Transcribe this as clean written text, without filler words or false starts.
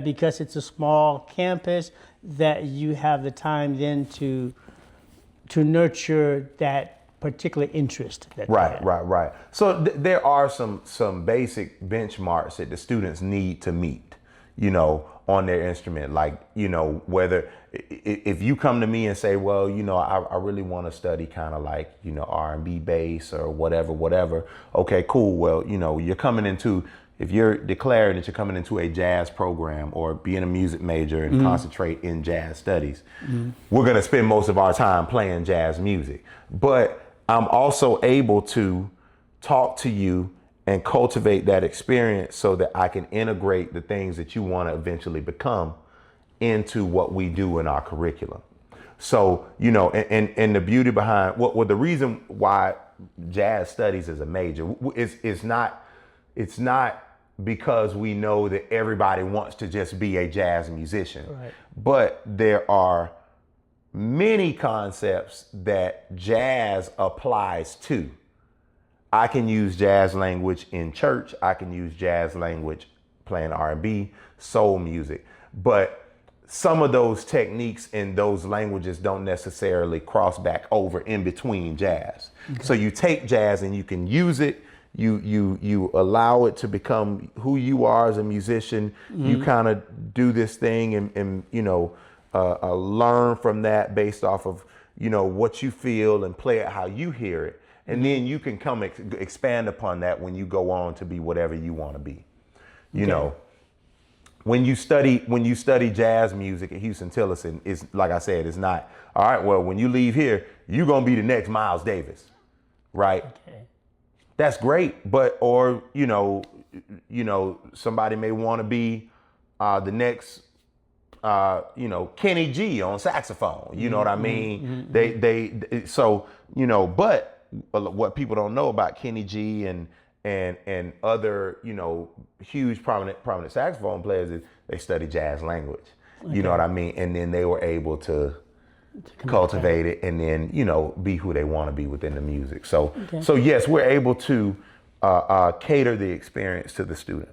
because it's a small campus that you have the time then to nurture that particular interest that they Right, have. right. So there are some basic benchmarks that the students need to meet, on their instrument. Like, whether if you come to me and say, well, I really want to study kind of like, R&B bass or whatever. Okay, cool. Well, you're coming into, if you're declaring that you're coming into a jazz program or being a music major and concentrate in jazz studies, we're going to spend most of our time playing jazz music. But I'm also able to talk to you and cultivate that experience so that I can integrate the things that you want to eventually become into what we do in our curriculum. So, and the beauty behind the reason why jazz studies is a major is it's not because we know that everybody wants to just be a jazz musician, Right. but there are many concepts that jazz applies to. I can use jazz language in church. I can use jazz language playing R&B, soul music. But some of those techniques in those languages don't necessarily cross back over in between jazz. Okay. So you take jazz and you can use it. You allow it to become who you are as a musician. You kind of do this thing and learn from that based off of, what you feel and play it how you hear it. And then you can come expand upon that when you go on to be whatever you want to be. When you study jazz music at Huston-Tillotson, it's like I said, it's not, all right, well, when you leave here, you're going to be the next Miles Davis, right? Okay. That's great. But, or, somebody may want to be the next, Kenny G on saxophone. You know what I mean? So, but what people don't know about Kenny G and other, huge prominent saxophone players is they study jazz language. Okay. You know what I mean? And then they were able to cultivate it and then, be who they want to be within the music. So, So yes, we're able to cater the experience to the student.